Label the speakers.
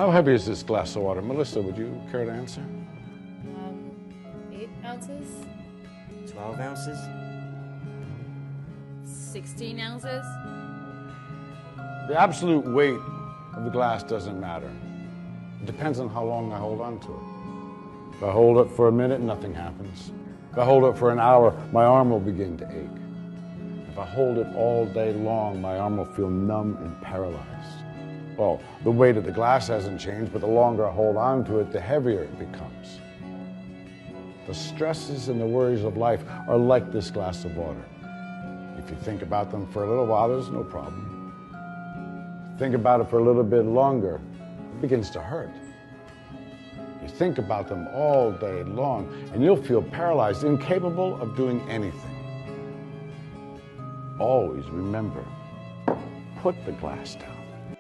Speaker 1: How heavy is this glass of water? Melissa, would you care to answer?
Speaker 2: 8 ounces.
Speaker 3: 12 ounces.
Speaker 2: 16 ounces.
Speaker 1: The absolute weight of the glass doesn't matter. It depends on how long I hold on to it. If I hold it for a minute, nothing happens. If I hold it for an hour, my arm will begin to ache. If I hold it all day long, my arm will feel numb and paralyzed. Well, the weight of the glass hasn't changed, but the longer I hold on to it, the heavier it becomes. The stresses and the worries of life are like this glass of water. If you think about them for a little while, there's no problem. Think about it for a little bit longer, it begins to hurt. You think about them all day long, and you'll feel paralyzed, incapable of doing anything. Always remember, put the glass down.